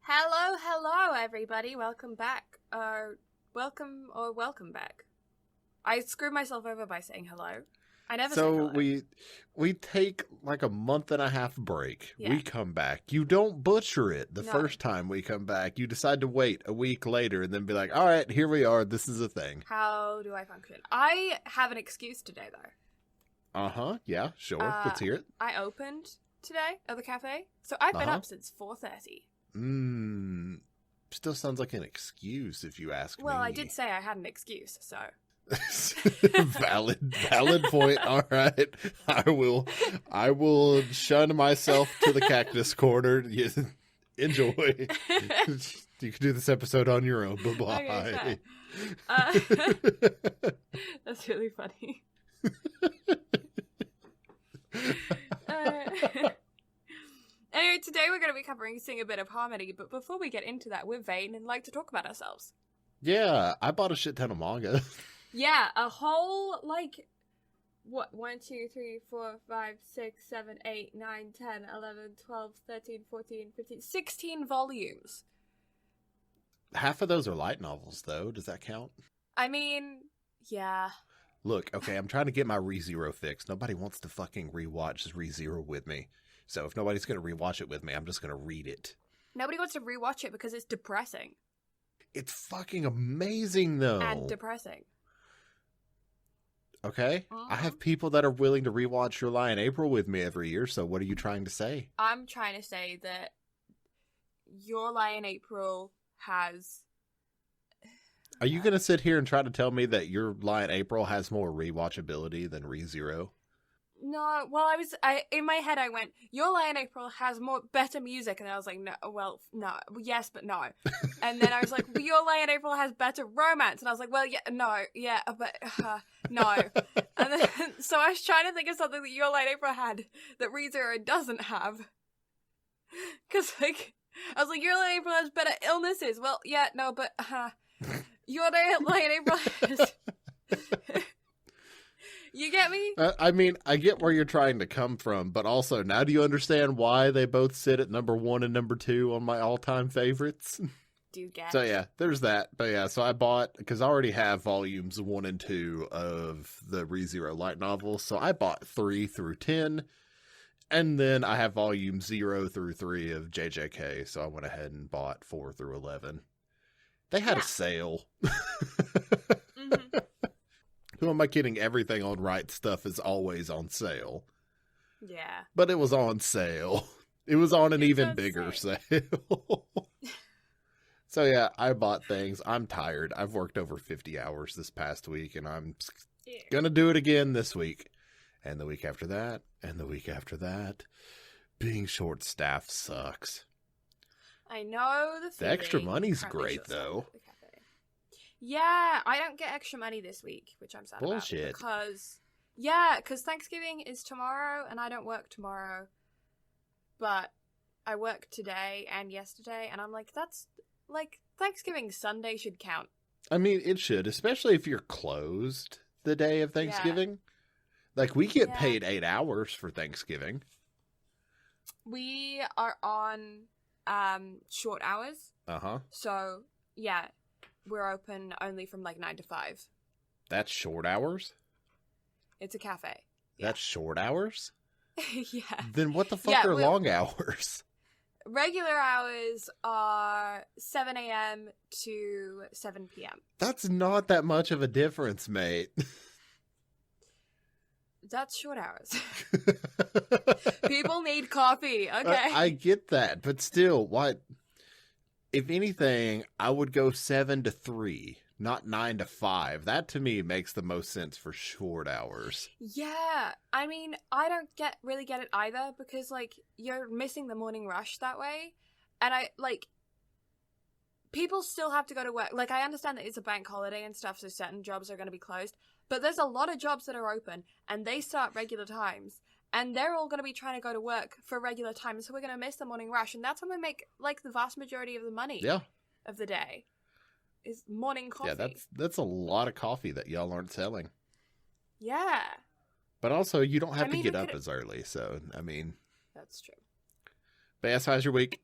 Hello, everybody. Welcome back. Welcome back. I screwed myself over by saying hello. I never say hello. So we take like a month and a half break. Yeah. We come back. You don't butcher it the No. first time we come back. You decide to wait a week later and then be like, all right, here we are. This is a thing. How do I function? I have an excuse today, though. Uh-huh. Yeah, sure. Let's hear it. I opened today at the cafe, so I've been up since 4:30. Still sounds like an excuse if you ask me. Well, I did say I had an excuse, so... valid point. All right, I will shun myself to the cactus corner. Enjoy. You can do this episode on your own. Bye bye. Okay, that's really funny. Anyway, today we're going to be covering Sing a Bit of Harmony, but before we get into that, we're vain and like to talk about ourselves. Yeah, I bought a shit ton of manga. Yeah, a whole, 1, 2, 3, 4, 5, 6, 7, 8, 9, 10, 11, 12, 13, 14, 15, 16 volumes. Half of those are light novels, though. Does that count? I mean, yeah. Look, okay, I'm trying to get my ReZero fixed. Nobody wants to fucking rewatch ReZero with me. So if nobody's going to rewatch it with me, I'm just going to read it. Nobody wants to rewatch it because it's depressing. It's fucking amazing, though. And depressing. Okay? I have people that are willing to rewatch Your Lie in April with me every year, so what are you trying to say? I'm trying to say that Your Lie in April has... Are you going to sit here and try to tell me that Your Lie in April has more rewatchability than ReZero? No, well, in my head I went, Your Lie in April has better music, and I was like, no, well, no, yes, but no. And then I was like, well, Your Lie in April has better romance, and I was like, well, yeah, no, yeah, but, no. And then, so I was trying to think of something that Your Lie in April had that ReZero doesn't have. Because, I was like, Your Lie in April has better illnesses. Well, yeah, no, but, Your Lie in April has... You get me? I mean, I get where you're trying to come from, but also, now do you understand why they both sit at number 1 and number 2 on my all-time favorites? Do you get? So yeah, there's that. But yeah, so I bought, because I already have volumes 1 and 2 of the ReZero light novels, so I bought 3 through 10, and then I have volume 0 through 3 of JJK, so I went ahead and bought 4 through 11. They had a sale. Who am I kidding? Everything on Right Stuff is always on sale. Yeah. But it was on sale. It was on an even bigger sale. So yeah, I bought things. I'm tired. I've worked over 50 hours this past week, and I'm going to do it again this week. And the week after that, and the week after that. Being short-staffed sucks. I know the feeling. The extra money's great, though. Yeah, I don't get extra money this week, which I'm sad about. Because Thanksgiving is tomorrow, and I don't work tomorrow. But I work today and yesterday, and I'm like, Thanksgiving Sunday should count. I mean, it should, especially if you're closed the day of Thanksgiving. Yeah. We get paid 8 hours for Thanksgiving. We are on short hours. Uh-huh. So, yeah. We're open only from 9 to 5. That's short hours? It's a cafe. That's short hours? Yeah. Then what the fuck are long hours? Regular hours are 7 a.m. to 7 p.m. That's not that much of a difference, mate. That's short hours. People need coffee, okay? I get that, but still, what... If anything, I would go 7 to 3, not 9 to 5. That to me makes the most sense for short hours. Yeah, I mean, I don't really get it either because you're missing the morning rush that way, and people still have to go to work. I understand that it's a bank holiday and stuff, so certain jobs are going to be closed, but there's a lot of jobs that are open and they start regular times. And they're all going to be trying to go to work for regular time, so we're going to miss the morning rush. And that's when we make, the vast majority of the money of the day, is morning coffee. Yeah, that's a lot of coffee that y'all aren't selling. Yeah. But also, you don't have to get up as early, so, I mean... That's true. But yes, how's your week?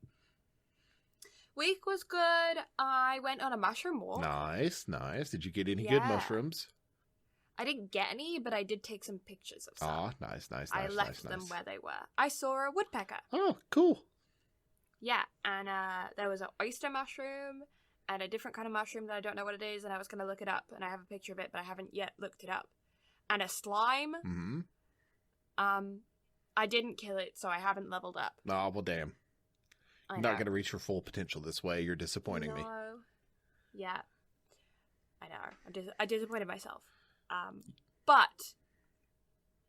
Week was good. I went on a mushroom walk. Nice. Did you get any good mushrooms? I didn't get any, but I did take some pictures of some. Ah, nice. I left them where they were. I saw a woodpecker. Oh, cool. Yeah, and there was an oyster mushroom and a different kind of mushroom that I don't know what it is, and I was going to look it up, and I have a picture of it, but I haven't yet looked it up. And a slime. Mm-hmm. I didn't kill it, so I haven't leveled up. Oh, well, damn. You're not going to reach your full potential this way. You're disappointing me. Yeah. I know. I disappointed myself. But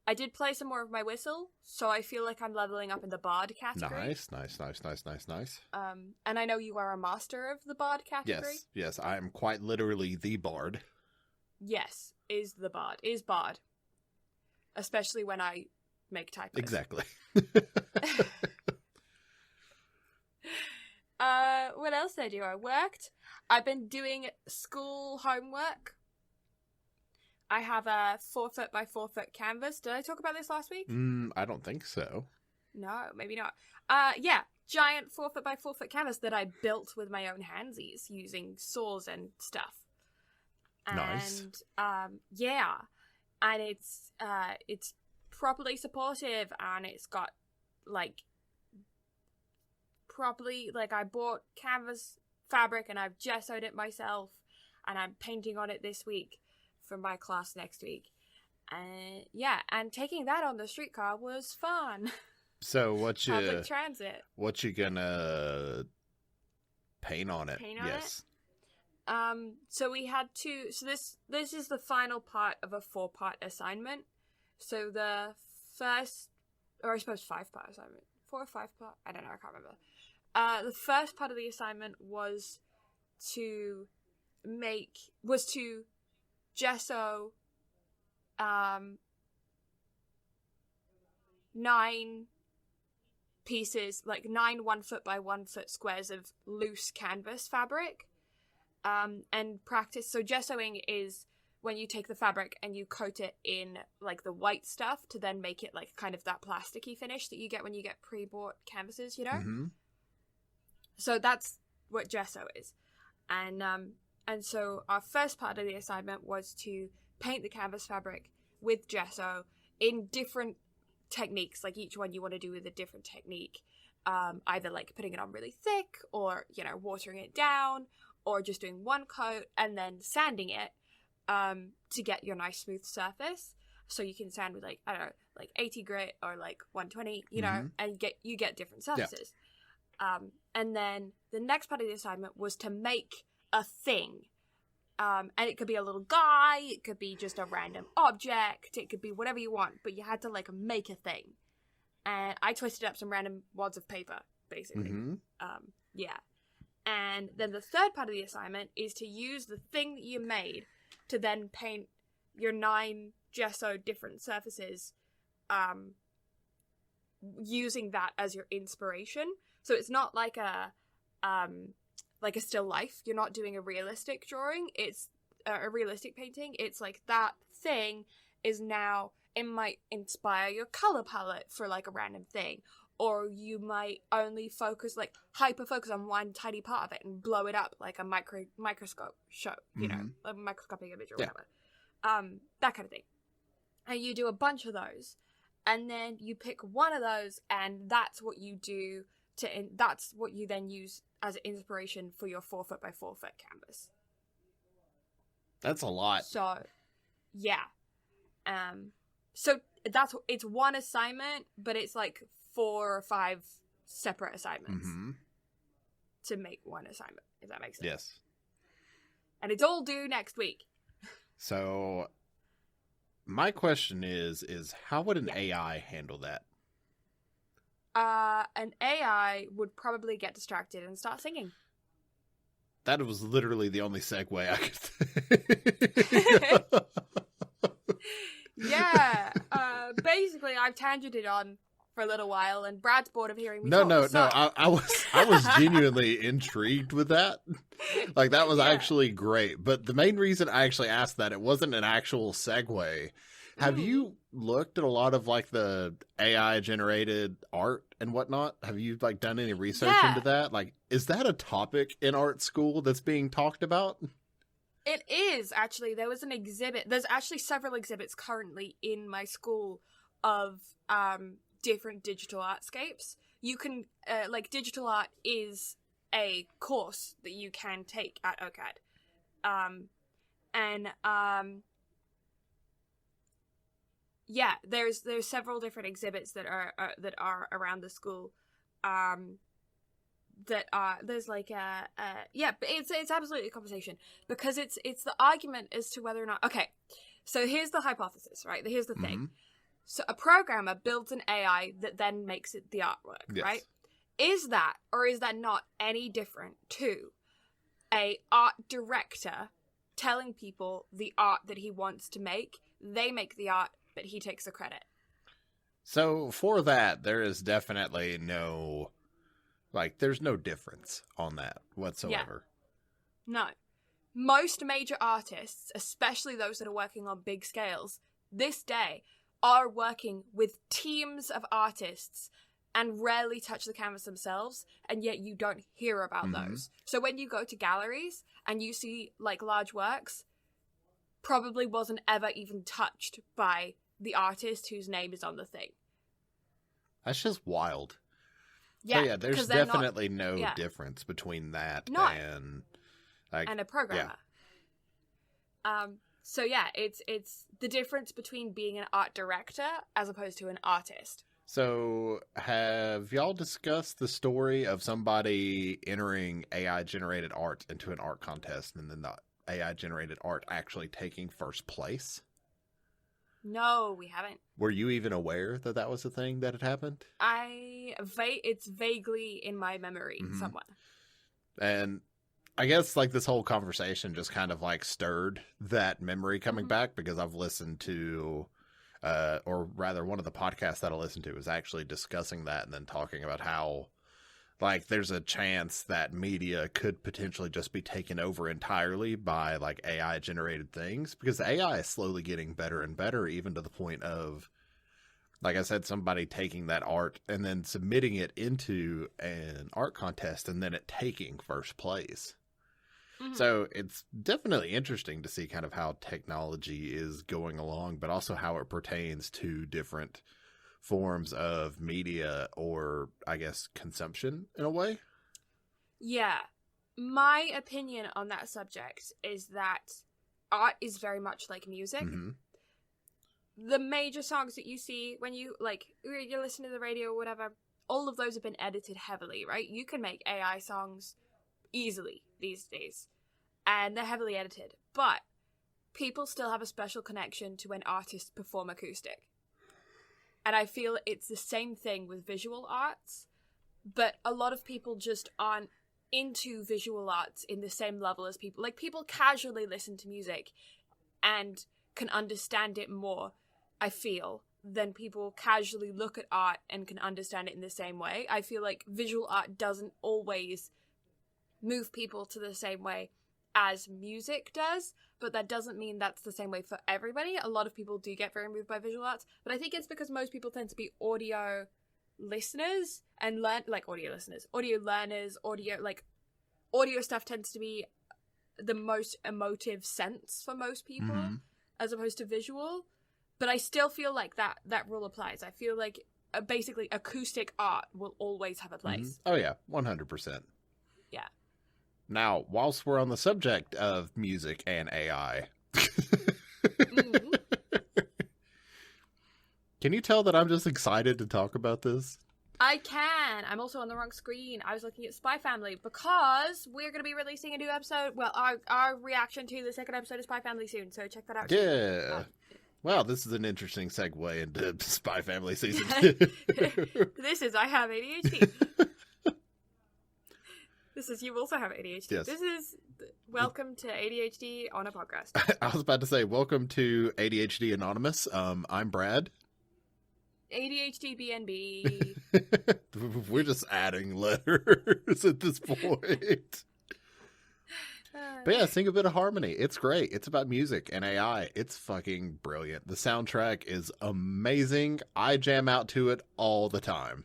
I did play some more of my whistle, so I feel like I'm leveling up in the bard category. Nice. And I know you are a master of the bard category. Yes, I am quite literally the bard. Yes, is bard. Especially when I make typos. Exactly. What else did I do? I worked. I've been doing school homework. I have a 4-foot by 4-foot canvas. Did I talk about this last week? I don't think so. No, maybe not. Yeah, giant 4-foot by 4-foot canvas that I built with my own handsies using saws and stuff. Nice. And yeah, and it's properly supportive, and it's got I bought canvas fabric and I've gessoed it myself, and I'm painting on it this week for my class next week. Yeah, and taking that on the streetcar was fun. So public transit. What you gonna paint on it? Yes. So we had two. So this is the final part of a 4-part assignment. So the first, or I suppose 5-part assignment, 4 or 5-part. I don't know. I can't remember. The first part of the assignment was to gesso 9 pieces, like 9 1-foot by 1-foot squares of loose canvas fabric, and practice. So gessoing is when you take the fabric and you coat it in like the white stuff to then make it like kind of that plasticky finish that you get when you get pre-bought canvases, you know? Mm-hmm. So that's what gesso is. And so our first part of the assignment was to paint the canvas fabric with gesso in different techniques. Like each one you want to do with a different technique. Either like putting it on really thick, or, you know, watering it down, or just doing one coat and then sanding it to get your nice smooth surface. So you can sand with like, I don't know, like 80 grit or like 120, you know, and you get different surfaces. Yeah. And then the next part of the assignment was to make a thing. And it could be a little guy, it could be just a random object, it could be whatever you want, but you had to like make a thing. And I twisted up some random wads of paper, basically. Yeah. And then the third part of the assignment is to use the thing that you made to then paint your 9 gesso different surfaces, using that as your inspiration. So it's not like a still life. You're not doing a realistic drawing. It's a realistic painting. It's like that thing is now, it might inspire your color palette for like a random thing, or you might only hyper focus on one tiny part of it and blow it up like a microscope show, you know, a microscopic image or whatever. That kind of thing. And you do a bunch of those, and then you pick one of those, and that's what you do that's what you then use as inspiration for your 4-foot by 4-foot canvas. That's a lot. So, yeah. So it's one assignment, but it's like 4 or 5 separate assignments to make one assignment, if that makes sense. Yes. And it's all due next week. So my question is how would an AI handle that? An AI would probably get distracted and start singing. That was literally the only segue I could Yeah. Basically, I've tangented on for a little while, and Brad's bored of hearing me talk. No. I was genuinely intrigued with that. Like, that was actually great. But the main reason I actually asked that, it wasn't an actual segue. Have you looked at a lot of like the AI generated art and whatnot? Have you like done any research into that? Like, is that a topic in art school that's being talked about? It is, actually. There was an exhibit. There's actually several exhibits currently in my school of different digital artscapes. You can, digital art is a course that you can take at OCAD. Yeah, there's several different exhibits that are around the school. There's like but it's absolutely a conversation, because it's the argument as to whether or not, okay, so here's the hypothesis, right? Here's the thing. So a programmer builds an AI that then makes it the artwork, right? Is that, or is that not any different to a art director telling people the art that he wants to make? They make the art, but he takes the credit. So for that, there is definitely no, there's no difference on that whatsoever. Yeah. No. Most major artists, especially those that are working on big scales, this day are working with teams of artists and rarely touch the canvas themselves, and yet you don't hear about those. So when you go to galleries and you see large works, probably wasn't ever even touched by the artist whose name is on the thing. That's just wild. Yeah, so yeah, there's definitely no difference between that and a programmer. Yeah. So yeah, it's the difference between being an art director as opposed to an artist. So have y'all discussed the story of somebody entering AI generated art into an art contest and then the AI generated art actually taking first place? No, we haven't. Were you even aware that that was a thing that had happened? It's vaguely in my memory somewhere. And I guess this whole conversation just kind of stirred that memory coming back, because I've listened to, or rather one of the podcasts that I listened to was actually discussing that and then talking about how there's a chance that media could potentially just be taken over entirely by AI generated things, because the AI is slowly getting better and better, even to the point of, like I said, somebody taking that art and then submitting it into an art contest and then it taking first place. So it's definitely interesting to see kind of how technology is going along, but also how it pertains to different forms of media, or I guess consumption in a way. Yeah. My opinion on that subject is that art is very much like music. The major songs that you see when you you listen to the radio or whatever, all of those have been edited heavily, right? You can make AI songs easily these days, and they're heavily edited, but people still have a special connection to when artists perform acoustic. And I feel it's the same thing with visual arts, but a lot of people just aren't into visual arts in the same level as people. People casually listen to music and can understand it more, I feel, than people casually look at art and can understand it in the same way. I feel like visual art doesn't always move people to the same way as music does, but that doesn't mean that's the same way for everybody. A lot of people do get very moved by visual arts, but I think it's because most people tend to be audio listeners and audio learners, audio stuff tends to be the most emotive sense for most people, as opposed to visual. But I still feel like that rule applies. I feel like basically acoustic art will always have a place. Oh yeah, 100%. Yeah. Now, whilst we're on the subject of music and AI, can you tell that I'm just excited to talk about this? I can. I'm also on the wrong screen. I was looking at Spy Family because we're going to be releasing a new episode. Well, our reaction to the second episode of Spy Family soon, so check that out. Yeah. Wow, this is an interesting segue into Spy Family Season 2. This is I Have ADHD. This is You Also Have ADHD. Yes. This is welcome to ADHD on a podcast. I was about to say, welcome to ADHD Anonymous. I'm Brad. ADHD BnB. We're just adding letters at this point. But yeah, Sing a Bit of Harmony. It's great. It's about music and AI. It's fucking brilliant. The soundtrack is amazing. I jam out to it all the time.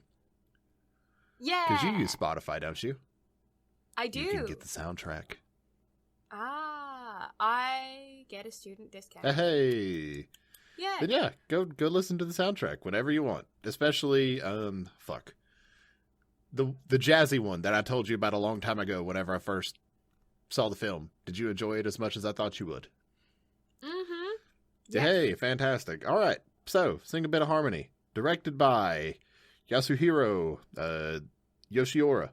Yeah. Because you use Spotify, don't you? I do. You can get the soundtrack. I get a student discount. Hey. Yeah. Then yeah, go listen to the soundtrack whenever you want. Especially, the jazzy one that I told you about a long time ago whenever I first saw the film. Did you enjoy it as much as I thought you would? Mm-hmm. Yes. Hey, fantastic. All right, so Sing a Bit of Harmony. Directed by Yasuhiro Yoshiura.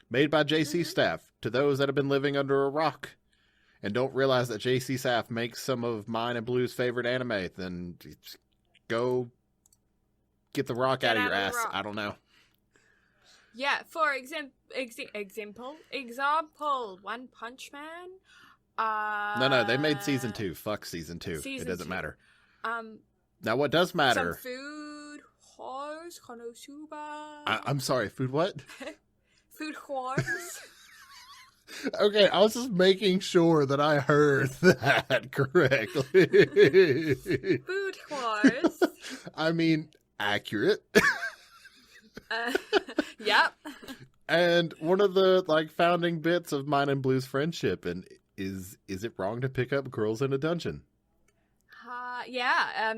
Made by JC Staff. To those that have been living under a rock and don't realize that JC Staff makes some of mine and Blue's favorite anime, then go get the rock out of your ass. I don't know. Yeah, for example, One Punch Man. No, they made season 2. Fuck season 2. It doesn't matter. Now, what does matter? Some food horse, Konosuba. I'm sorry, food what? Food horse. Okay, I was just making sure that I heard that correctly. Food horse. I mean, accurate. Yep. And one of the founding bits of mine and Blue's friendship, and is it wrong to pick up girls in a dungeon? Yeah.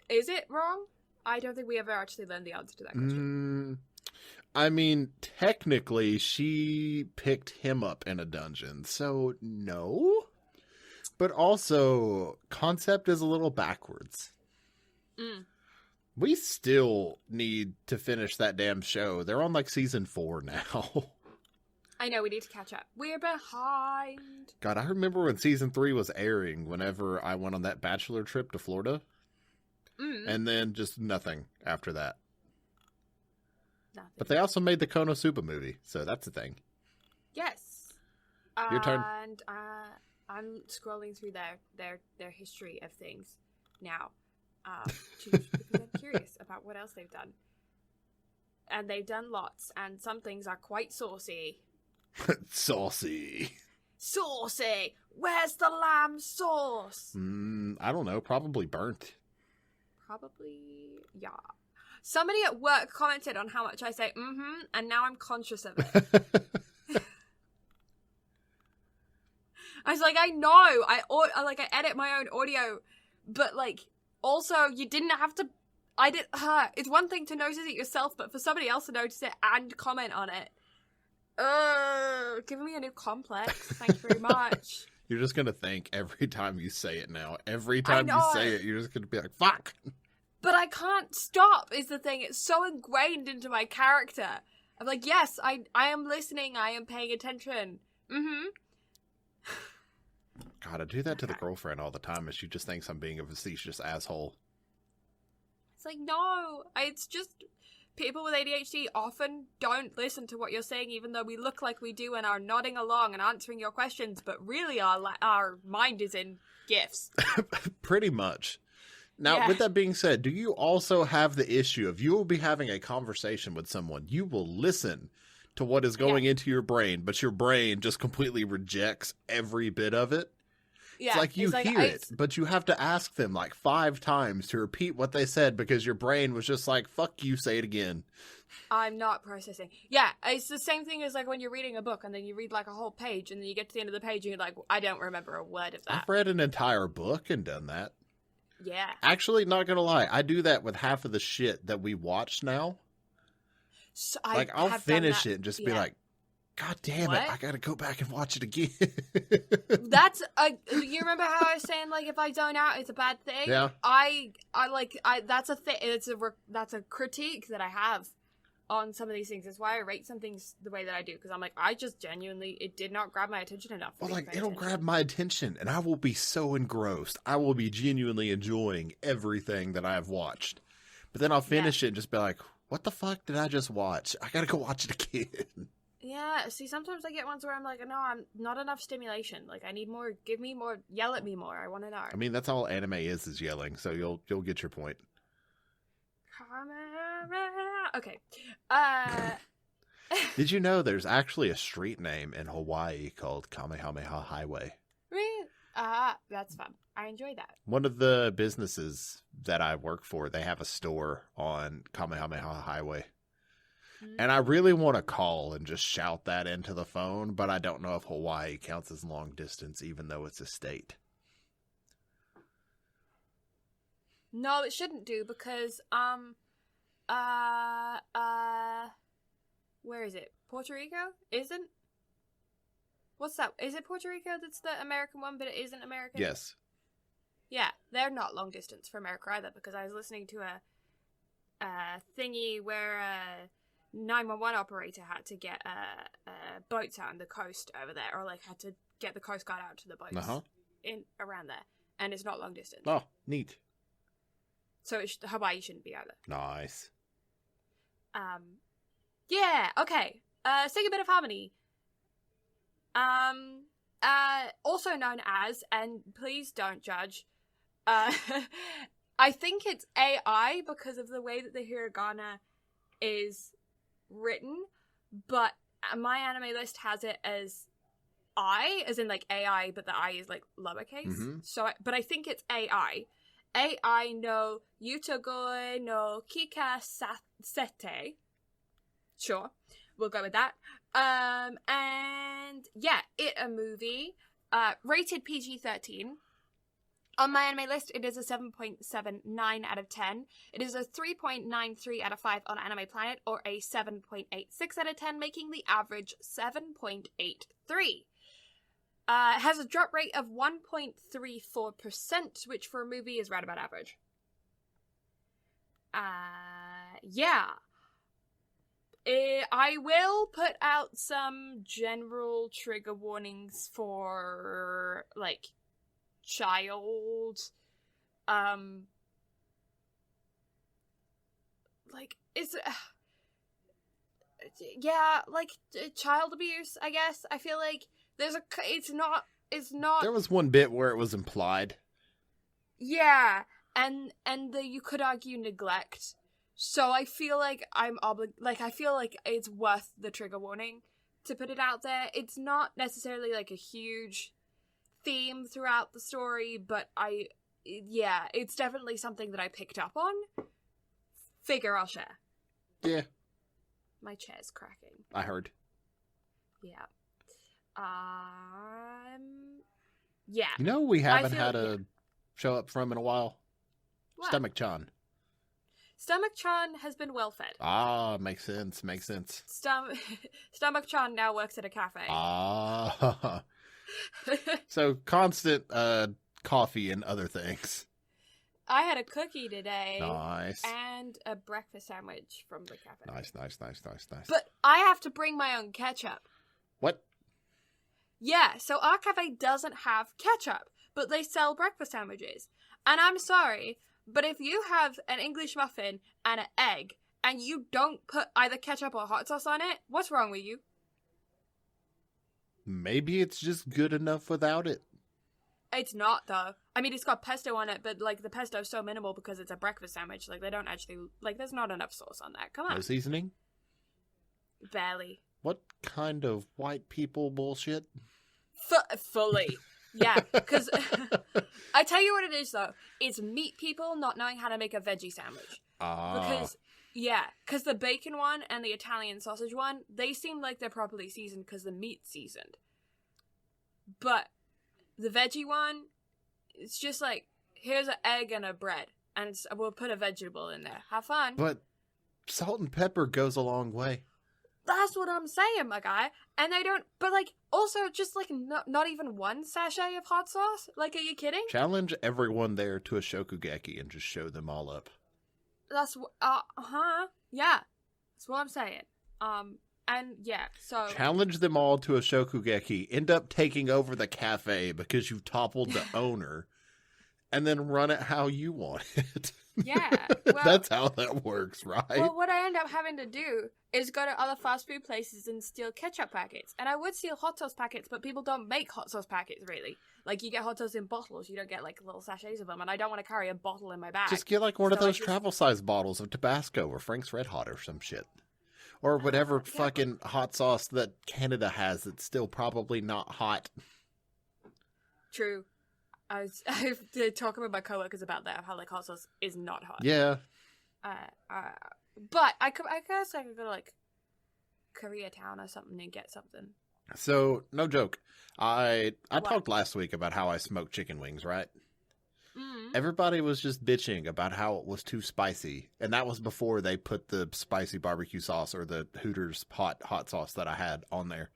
Is it wrong? I don't think we ever actually learned the answer to that question. I mean, technically, she picked him up in a dungeon, so no. But also, concept is a little backwards. We still need to finish that damn show. They're on season 4 now. I know, we need to catch up. We're behind. God, I remember when season 3 was airing whenever I went on that bachelor trip to Florida. And then just nothing after that. Nothing. But they also made the Konosuba movie, so that's a thing. Yes. Your turn. And I'm scrolling through their history of things now. Because I'm curious about what else they've done. And they've done lots, and some things are quite saucy. Saucy. Saucy! Where's the lamb sauce? I don't know, probably burnt. Probably, yeah. Somebody at work commented on how much I say and now I'm conscious of it. I was like, I know, I edit my own audio, but also you didn't have to. It's one thing to notice it yourself, but for somebody else to notice it and comment on it, giving me a new complex. Thank you very much. You're just gonna think every time you say it now. Every time you say it, you're just gonna be like, "Fuck." But I can't stop, is the thing. It's so ingrained into my character. I'm like, yes, I am listening. I am paying attention. God, I do that to the girlfriend all the time, and she just thinks I'm being a facetious asshole. It's like, no. It's just people with ADHD often don't listen to what you're saying, even though we look like we do and are nodding along and answering your questions, but really our mind is in GIFs. Pretty much. Now, with that being said, do you also have the issue of you will be having a conversation with someone, you will listen to what is going into your brain, but your brain just completely rejects every bit of it? Yeah, it's like you hear it, but you have to ask them 5 times to repeat what they said because your brain was just like, fuck you, say it again. I'm not processing. Yeah, it's the same thing as when you're reading a book and then you read a whole page and then you get to the end of the page and you're like, I don't remember a word of that. I've read an entire book and done that. Yeah. Actually, not gonna lie, I do that with half of the shit that we watch now. So I'll finish it and just be like, God damn it, I gotta go back and watch it again. You remember how I was saying if I zone out, it's a bad thing? Yeah. That's a thing. That's a critique that I have on some of these things. That's why I rate some things the way that I do, because I'm like, I just genuinely, it did not grab my attention enough. Well, it'll grab my attention, and I will be so engrossed. I will be genuinely enjoying everything that I have watched. But then I'll finish it and just be like, what the fuck did I just watch? I gotta go watch it again. Yeah, see, sometimes I get ones where I'm like, no, I'm not enough stimulation. I need more, give me more, yell at me more. I want to know. I mean, that's all anime is yelling, so you'll get your point. Okay. Did you know there's actually a street name in Hawaii called Kamehameha Highway? Really? That's fun. I enjoy that. One of the businesses that I work for, they have a store on Kamehameha Highway. And I really want to call and just shout that into the phone, but I don't know if Hawaii counts as long distance, even though it's a state. No, it shouldn't do because, where is it? Puerto Rico? Isn't? What's that? Is it Puerto Rico that's the American one, but it isn't American? Yes. Yeah, they're not long distance for America either, because I was listening to a thingy where a 911 operator had to get boats out on the coast over there, or like had to get the Coast Guard out to the boats in around there, and it's not long distance. Oh, neat. So Hawaii shouldn't be either. Nice. Yeah, okay. Sing a bit of harmony. Also known as, and please don't judge, I think it's AI because of the way that the hiragana is written, but my anime list has it as I, as in like AI, but the I is like lowercase. Mm-hmm. So, but I think it's AI. AI no Yutagoi no Kika Sete. Sure, we'll go with that. And yeah, it a movie. Rated PG-13. On my anime list, it is a 7.79 out of 10. It is a 3.93 out of 5 on Anime Planet, or a 7.86 out of 10, making the average 7.83. It has a drop rate of 1.34%, which for a movie is right about average. Yeah. I will put out some general trigger warnings for, like, child, like, is yeah, like, child abuse, I guess. I feel like there's it's not There was one bit where it was implied. Yeah, and you could argue neglect. So I feel like I feel like it's worth the trigger warning to put it out there. It's not necessarily like a huge theme throughout the story, but it's definitely something that I picked up on. Figure I'll share. Yeah. My chair's cracking. I heard. Yeah. Yeah. You know we haven't had a show up from in a while? What? Stomach-chan. Stomach-chan has been well fed. Ah, makes sense. Stomach-chan now works at a cafe. Ah. So constant coffee and other things. I had a cookie today. Nice. And a breakfast sandwich from the cafe. Nice. But I have to bring my own ketchup. What? Yeah, so our cafe doesn't have ketchup, but they sell breakfast sandwiches. And I'm sorry, but if you have an English muffin and an egg, and you don't put either ketchup or hot sauce on it, what's wrong with you? Maybe it's just good enough without it. It's not, though. I mean, it's got pesto on it, but, like, the pesto is so minimal because it's a breakfast sandwich. Like, they don't actually... Like, there's not enough sauce on that. Come on. No seasoning? Barely. What kind of white people bullshit? Fully. Yeah, because... I tell you what it is, though. It's meat people not knowing how to make a veggie sandwich. Because... Yeah, because the bacon one and the Italian sausage one, they seem like they're properly seasoned because the meat's seasoned. But the veggie one, it's just like, here's an egg and a bread, and we'll put a vegetable in there. Have fun. But salt and pepper goes a long way. That's what I'm saying, my guy. And they don't, but like, also just like not even one sachet of hot sauce? Like, are you kidding? Challenge everyone there to a shokugeki and just show them all up. That's, yeah. That's what I'm saying. And yeah, so... Challenge them all to a shokugeki, end up taking over the cafe because you've toppled the owner, and then run it how you want it. Yeah. Well, that's how that works, right? Well, what I end up having to do is go to other fast food places and steal ketchup packets. And I would steal hot sauce packets, but people don't make hot sauce packets, really. Like, you get hot sauce in bottles, you don't get, like, little sachets of them, and I don't want to carry a bottle in my bag. Just get, like, one of those travel-sized bottles of Tabasco or Frank's Red Hot or some shit. Or whatever fucking hot sauce that Canada has that's still probably not hot. True. I did talk with my coworkers about that, how like hot sauce is not hot. Yeah. But I guess I could go to like Koreatown or something and get something. So, no joke. I talked last week about how I smoke chicken wings, right? Mm-hmm. Everybody was just bitching about how it was too spicy. And that was before they put the spicy barbecue sauce or the Hooters hot sauce that I had on there.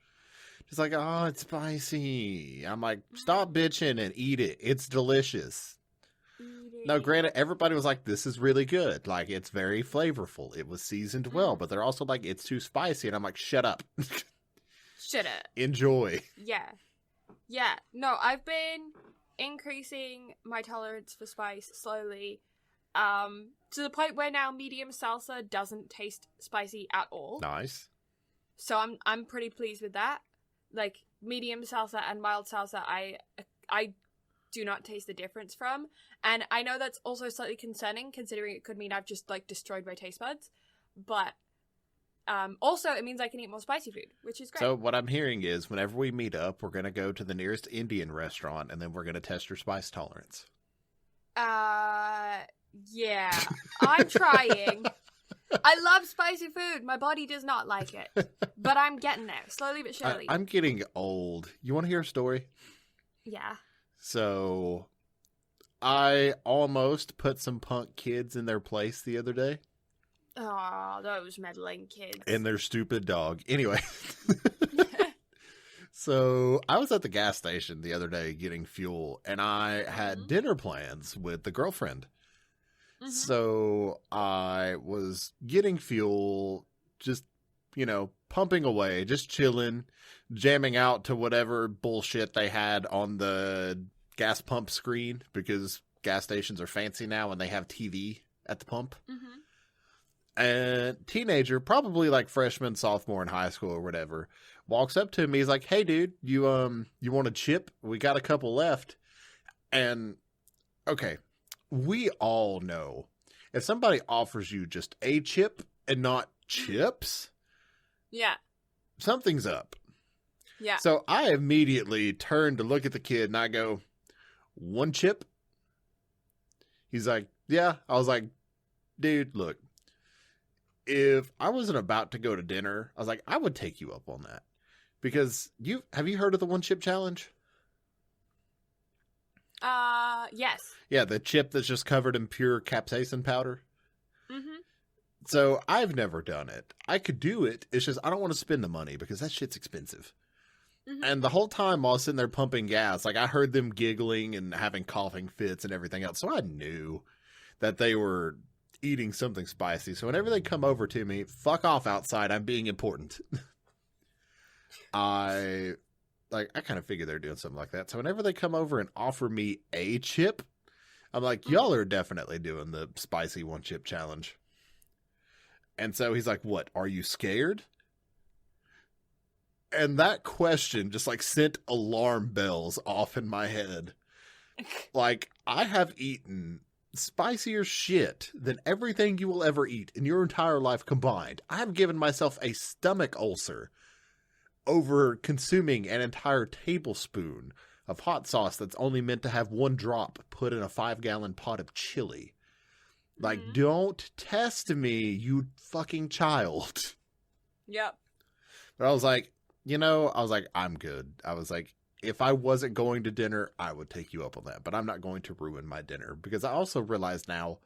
Just like, oh, it's spicy. I'm like, stop bitching and eat it. It's delicious. No, granted, everybody was like, this is really good. Like, it's very flavorful. It was seasoned well, but they're also like, it's too spicy. And I'm like, shut up. Shut up. Enjoy. Yeah. Yeah. No, I've been increasing my tolerance for spice slowly, to the point where now medium salsa doesn't taste spicy at all. Nice. So I'm pretty pleased with that. Like medium salsa and mild salsa, I do not taste the difference from, and I know that's also slightly concerning, considering it could mean I've just like destroyed my taste buds, but also it means I can eat more spicy food, which is great. So what I'm hearing is whenever we meet up, we're going to go to the nearest Indian restaurant and then we're going to test your spice tolerance. Yeah. I'm trying. I love spicy food. My body does not like it. But I'm getting there, slowly but surely. I'm getting old. You want to hear a story? Yeah. So I almost put some punk kids in their place the other day. Oh, those meddling kids. And their stupid dog. Anyway. So I was at the gas station the other day getting fuel, and I had dinner plans with the girlfriend. Mm-hmm. So I was getting fuel, just, pumping away, just chilling, jamming out to whatever bullshit they had on the gas pump screen, because gas stations are fancy now and they have TV at the pump. Mm-hmm. And teenager, probably like freshman, sophomore in high school or whatever, walks up to me. He's like, "Hey, dude, you want a chip? We got a couple left." And okay, we all know if somebody offers you just a chip and not chips, yeah, something's up. Yeah. So I immediately turned to look at the kid and I go, "One chip?" He's like, "Yeah." I was like, "Dude, look. If I wasn't about to go to dinner," I was like, "I would take you up on that." Because have you heard of the one chip challenge? Yes. Yeah, the chip that's just covered in pure capsaicin powder. Mm-hmm. So I've never done it. I could do it. It's just I don't want to spend the money because that shit's expensive. Mm-hmm. And the whole time while I was sitting there pumping gas, like I heard them giggling and having coughing fits and everything else. So I knew that they were eating something spicy. So whenever they come over to me, fuck off outside. I'm being important. I kind of figured they're doing something like that. So whenever they come over and offer me a chip, I'm like, y'all are definitely doing the spicy one chip challenge. And so he's like, "What? Are you scared?" And that question just like sent alarm bells off in my head. Like, I have eaten spicier shit than everything you will ever eat in your entire life combined. I have given myself a stomach ulcer over consuming an entire tablespoon of hot sauce that's only meant to have one drop put in a 5-gallon pot of chili. Like, don't test me, you fucking child. Yep. But I was like, I'm good. I was like, if I wasn't going to dinner, I would take you up on that. But I'm not going to ruin my dinner. Because I also realize now,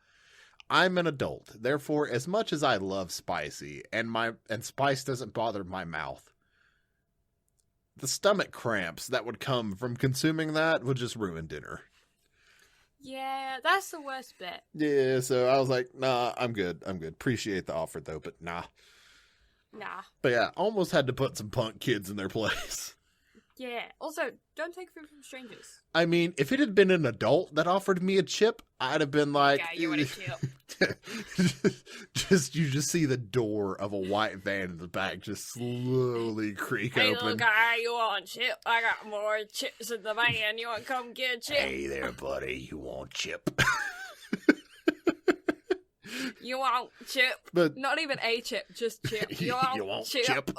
I'm an adult. Therefore, as much as I love spicy, and spice doesn't bother my mouth, the stomach cramps that would come from consuming that would just ruin dinner. Yeah, that's the worst bit. Yeah, so I was like, nah, I'm good. Appreciate the offer, though, but nah. Nah. But yeah, almost had to put some punk kids in their place. Yeah. Also, don't take food from strangers. I mean, if it had been an adult that offered me a chip, I'd have been like... Yeah, you want a chip. You just see the door of a white van in the back just slowly creak open. Hey, little guy, you want a chip? I got more chips in the van. You want to come get a chip? Hey there, buddy. You want chip? You want chip. But not even a chip, just chip. You want chip.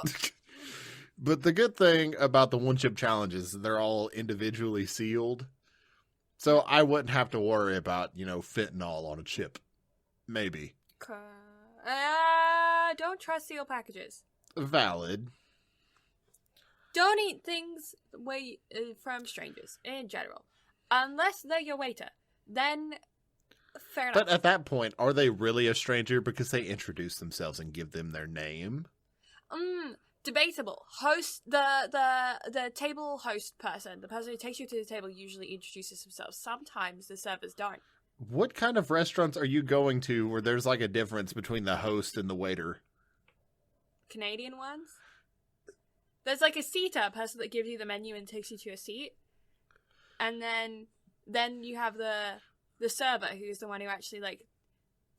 But the good thing about the one chip challenges, they're all individually sealed. So I wouldn't have to worry about, fentanyl on a chip. Maybe. Don't trust sealed packages. Valid. Don't eat things from strangers in general. Unless they're your waiter. Then, fair enough. But at that point, are they really a stranger because they introduce themselves and give them their name? Debatable. The table host person, the person who takes you to the table, usually introduces themselves. Sometimes the servers don't. What kind of restaurants are you going to where there's like a difference between the host and the waiter? Canadian ones? There's like a seater, person that gives you the menu and takes you to a seat. And then you have the server, who's the one who actually like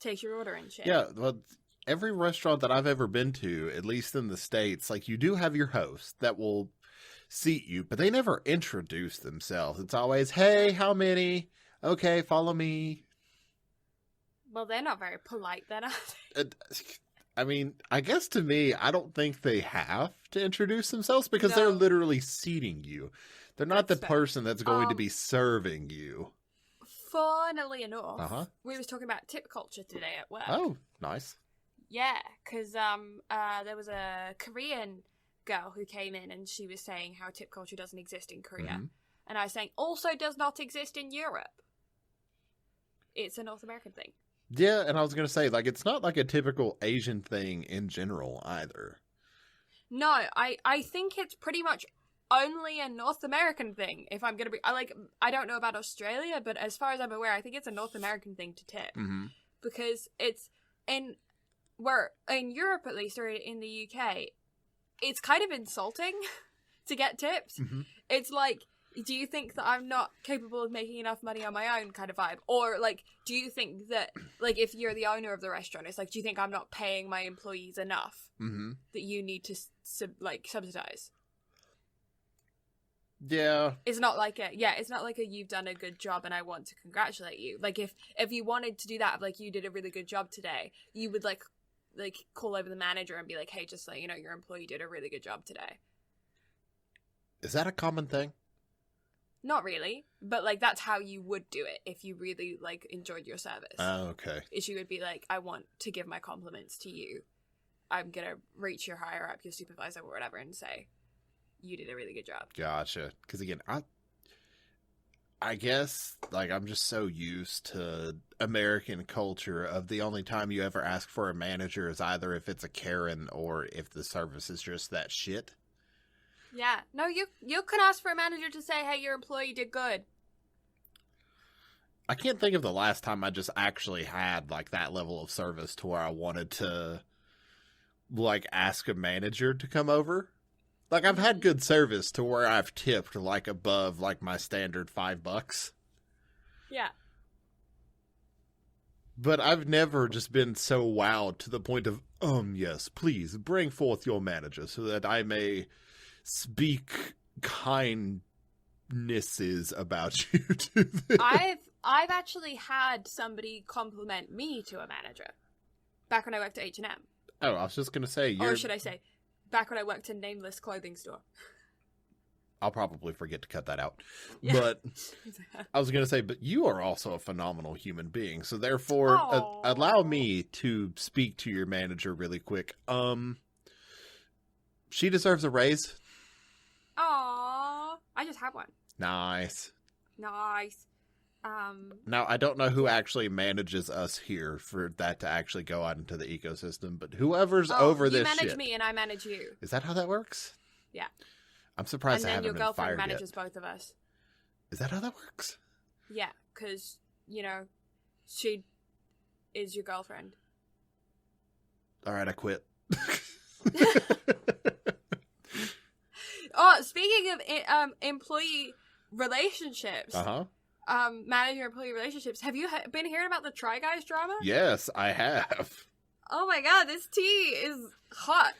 takes your order and shit. Yeah, well, every restaurant that I've ever been to, at least in the States, like you do have your host that will seat you, but they never introduce themselves. It's always, hey, how many? Okay, follow me. Well, they're not very polite then, are they? I mean, I guess to me, I don't think they have to introduce themselves because they're literally seating you. They're not the person that's going to be serving you. Funnily enough, we was talking about tip culture today at work. Oh, nice. Yeah, because there was a Korean girl who came in and she was saying how tip culture doesn't exist in Korea. Mm-hmm. And I was saying, also does not exist in Europe. It's a North American thing. Yeah, and I was going to say, like, it's not like a typical Asian thing in general either. No, I think it's pretty much only a North American thing, if I'm going to be... I don't know about Australia, but as far as I'm aware, I think it's a North American thing to tip. Mm-hmm. Because it's... in Europe, at least, or in the UK, it's kind of insulting to get tips. Mm-hmm. It's like... do you think that I'm not capable of making enough money on my own kind of vibe? Or, like, do you think that, like, if you're the owner of the restaurant, it's like, do you think I'm not paying my employees enough that you need to, subsidize? Yeah. It's not like you've done a good job and I want to congratulate you. Like, if you wanted to do that, like, you did a really good job today, you would, like call over the manager and be like, hey, just so you know, your employee did a really good job today. Is that a common thing? Not really, but, like, that's how you would do it if you really, like, enjoyed your service. Oh, okay. Is you would be like, I want to give my compliments to you. I'm gonna reach your higher up, your supervisor or whatever, and say, you did a really good job. Gotcha. Because, again, I guess, like, I'm just so used to American culture of the only time you ever ask for a manager is either if it's a Karen or if the service is just that shit. Yeah. No, you can ask for a manager to say, hey, your employee did good. I can't think of the last time I just actually had, like, that level of service to where I wanted to, like, ask a manager to come over. Like, I've had good service to where I've tipped, like, above, like, my standard $5. Yeah. But I've never just been so wowed to the point of, yes, please bring forth your manager so that I may speak kindnesses about you to them. I've actually had somebody compliment me to a manager back when I worked at H&M. Oh, I was just going to say... Or should I say, back when I worked in Nameless Clothing Store. I'll probably forget to cut that out. Yeah. But I was going to say, but you are also a phenomenal human being. So therefore, allow me to speak to your manager really quick. She deserves a raise. Aww. I just had one. Nice. Now, I don't know who actually manages us here for that to actually go out into the ecosystem, but whoever's over this shit. You manage me and I manage you. Is that how that works? Yeah. I'm surprised I haven't been fired yet. And then your girlfriend manages both of us. Is that how that works? Yeah, because, she is your girlfriend. All right, I quit. Oh, speaking of employee relationships, manager-employee relationships, have you been hearing about the Try Guys drama? Yes, I have. Oh my god, this tea is hot.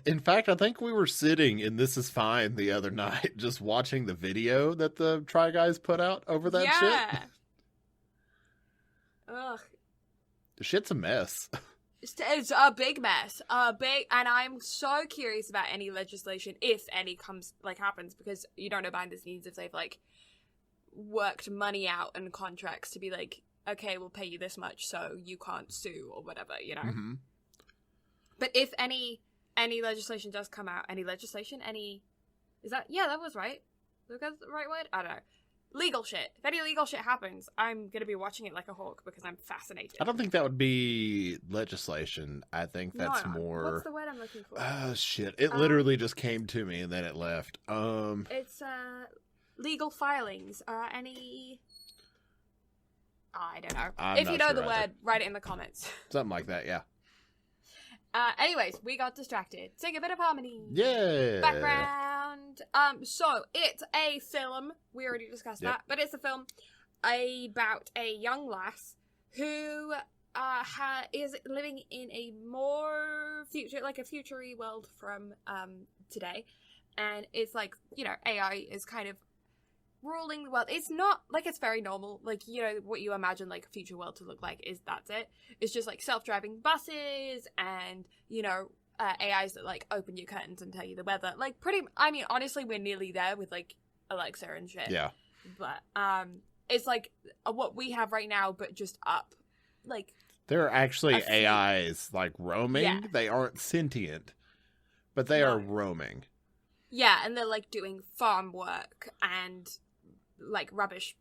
In fact, I think we were sitting in This Is Fine the other night just watching the video that the Try Guys put out over that shit. Ugh. The shit's a mess. It's a big mess. And I'm so curious about any legislation, if any happens, because you don't know behind the scenes if they've, like, worked money out and contracts to be like, okay, we'll pay you this much so you can't sue or whatever, you know? Mm-hmm. But if any legislation does come out, that was right? Was that the right word? I don't know. Legal shit. If any legal shit happens, I'm going to be watching it like a hawk because I'm fascinated. I don't think that would be legislation. I think that's more... What's the word I'm looking for? Oh, shit. It literally just came to me and then it left. It's, legal filings. Any... I don't know. If you know the word, write it in the comments. Something like that, yeah. Anyways, we got distracted. Sing a bit of harmony. Yeah. Background. So it's a film. We already discussed that, but it's a film about a young lass who is living in a more future-y world from today, and it's like, you know, AI is kind of ruling the world. It's not like, it's very normal, like, you know, what you imagine like a future world to look like is that's it. It's just like self-driving buses and, you know, AIs that like open your curtains and tell you the weather. Like, honestly, we're nearly there with like Alexa and shit. Yeah. But it's like what we have right now, but just up. Like, there are actually AIs like roaming. Yeah. They aren't sentient, but they are roaming. Yeah, and they're like doing farm work and like rubbish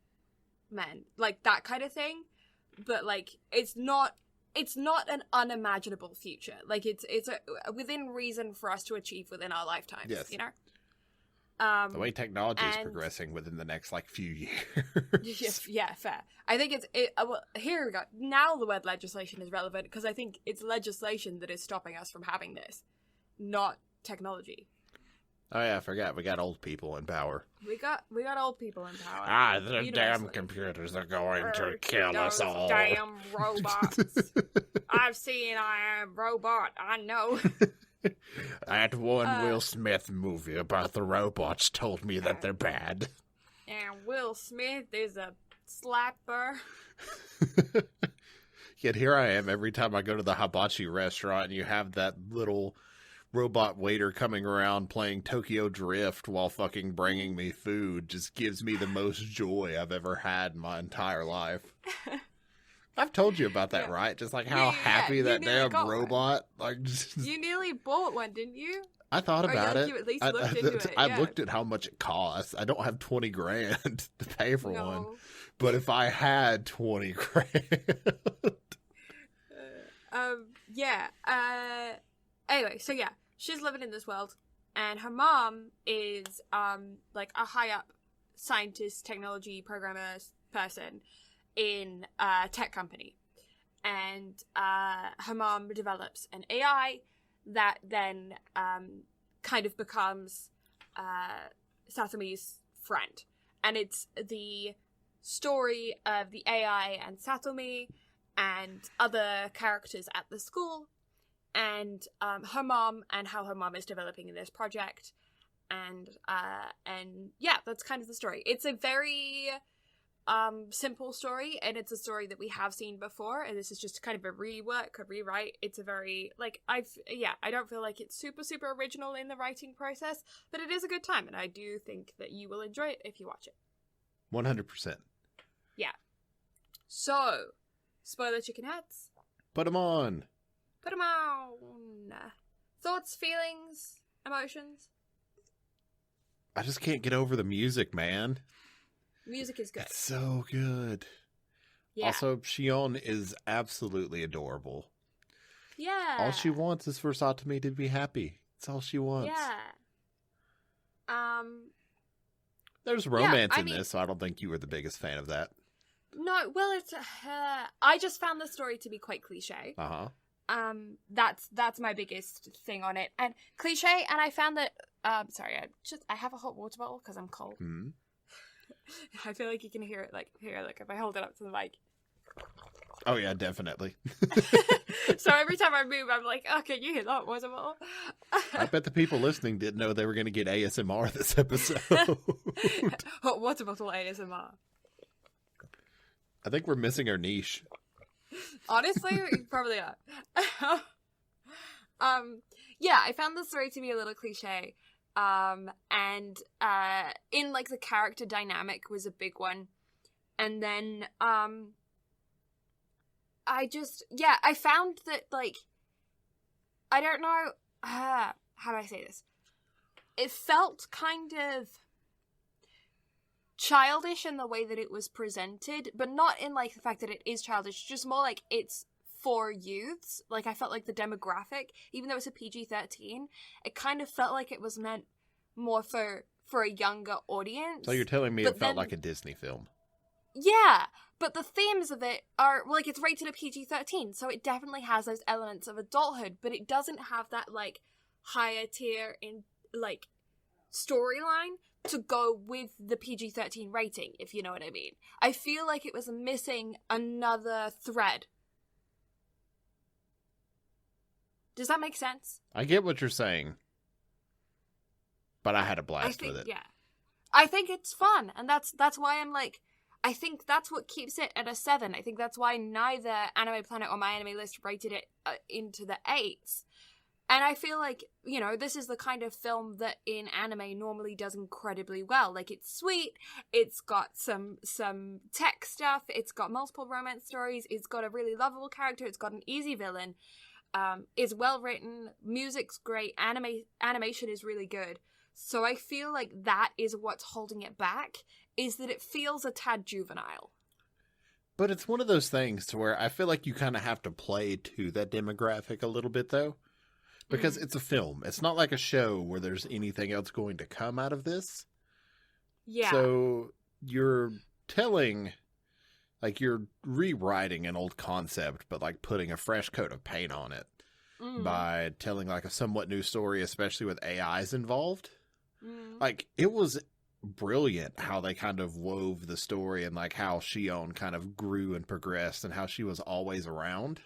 men, like that kind of thing. But like it's not an unimaginable future. Like it's within reason for us to achieve within our lifetimes. Yes. You know. The way technology is progressing within the next like few years. Yeah, fair. I think well, here we go. Now the word legislation is relevant because I think it's legislation that is stopping us from having this, not technology. Oh yeah, I forgot. We got old people in power. We got old people in power. The damn computers are going to kill us all. Damn robots. I've seen I Am Robot. I know. That one Will Smith movie about the robots told me that they're bad. And Will Smith is a slapper. Yet here I am every time I go to the hibachi restaurant and you have that little robot waiter coming around playing Tokyo Drift while fucking bringing me food. Just gives me the most joy I've ever had in my entire life. I've told you about that, right? Just like how happy that damn robot. Like, you nearly bought one, didn't you? I thought about it. You at least looked into it. I looked at how much it costs. I don't have 20 grand to pay for one, but if I had 20 grand, Anyway, so yeah. She's living in this world, and her mom is, like, a high-up scientist, technology programmer person in a tech company. And her mom develops an AI that then kind of becomes Satomi's friend. And it's the story of the AI and Satomi and other characters at the school, and her mom and how her mom is developing in this project, and yeah, that's kind of the story. It's a very simple story, and it's a story that we have seen before, and this is just kind of a rework, a rewrite. It's a very, like, I don't feel like it's super original in the writing process, but it is a good time, and I do think that you will enjoy it if you watch it. 100%. Yeah. So, spoiler chicken heads. Put them on. Put them on. Thoughts, feelings, emotions? I just can't get over the music, man. Music is good. It's so good. Yeah. Also, Shion is absolutely adorable. Yeah. All she wants is for Satomi to be happy. That's all she wants. Yeah. There's romance in this, so I don't think you were the biggest fan of that. No, well, it's I just found the story to be quite cliche. Uh-huh. That's my biggest thing on it. And cliche, and I found that sorry, I have a hot water bottle because I'm cold. Mm-hmm. I feel like you can hear it like if I hold it up to the mic. Oh yeah, definitely. So every time I move, I'm like, oh, can you hear that water bottle? I bet the people listening didn't know they were going to get ASMR this episode. Hot water bottle ASMR. I think we're missing our niche. Honestly, you probably are. Yeah, I found the story to be a little cliche. And in like the character dynamic was a big one. And then I found that like I don't know how do I say this? It felt kind of childish in the way that it was presented, but not in like the fact that it is childish, just more like it's for youths. Like I felt like the demographic, even though it's a PG-13, it kind of felt like it was meant more for a younger audience. So you're telling me it felt like a Disney film? Yeah, but the themes of it are like it's rated a PG-13, so it definitely has those elements of adulthood, but it doesn't have that like higher tier in like storyline to go with the PG-13 rating, if you know what I mean. I feel like it was missing another thread. Does that make sense? I get what you're saying, but I had a blast with it. Yeah, I think it's fun, and that's why I'm like, I think that's what keeps it at a 7. I think that's why neither Anime Planet or My Anime List rated it into the 8s. And I feel like, you know, this is the kind of film that in anime normally does incredibly well. Like, it's sweet, it's got some tech stuff, it's got multiple romance stories, it's got a really lovable character, it's got an easy villain, it's well written, music's great, animation is really good. So I feel like that is what's holding it back, is that it feels a tad juvenile. But it's one of those things to where I feel like you kind of have to play to that demographic a little bit, though. Because it's a film. It's not like a show where there's anything else going to come out of this. Yeah. So you're telling, like you're rewriting an old concept, but like putting a fresh coat of paint on it by telling like a somewhat new story, especially with AIs involved. Like it was brilliant how they kind of wove the story and like how Shion kind of grew and progressed and how she was always around.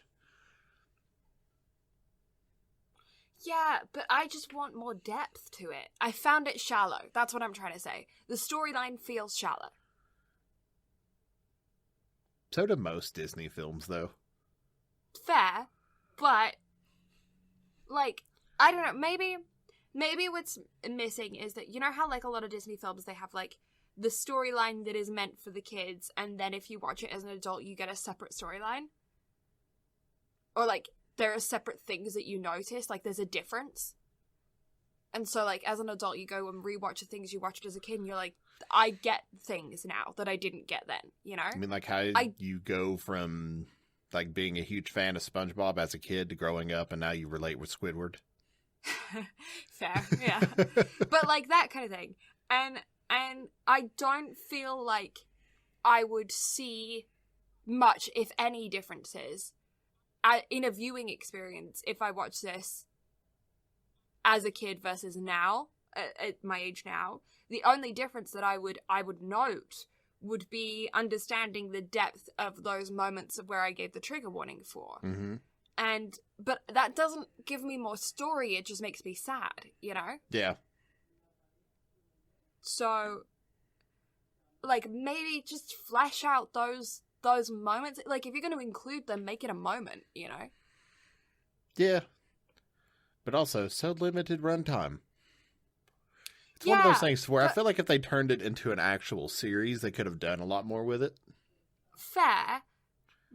Yeah, but I just want more depth to it. I found it shallow. That's what I'm trying to say. The storyline feels shallow. So do most Disney films, though. Fair, but, like, I don't know, maybe what's missing is that, you know how, like, a lot of Disney films, they have, like, the storyline that is meant for the kids, and then if you watch it as an adult, you get a separate storyline? Or, like, there are separate things that you notice, like there's a difference. And so like as an adult you go and rewatch the things you watched as a kid and you're like, I get things now that I didn't get then, you know? I mean like how you go from like being a huge fan of SpongeBob as a kid to growing up and now you relate with Squidward. Fair, yeah. But like that kind of thing. And I don't feel like I would see much, if any, differences in a viewing experience if I watch this as a kid versus now, at my age now. The only difference that I would note would be understanding the depth of those moments of where I gave the trigger warning for. But that doesn't give me more story, it just makes me sad, you know? Yeah. So, like, maybe just flesh out those moments. Like, if you're going to include them, make it a moment, you know? Yeah. But also, so limited runtime. It's one of those things where I feel like if they turned it into an actual series, they could have done a lot more with it. Fair.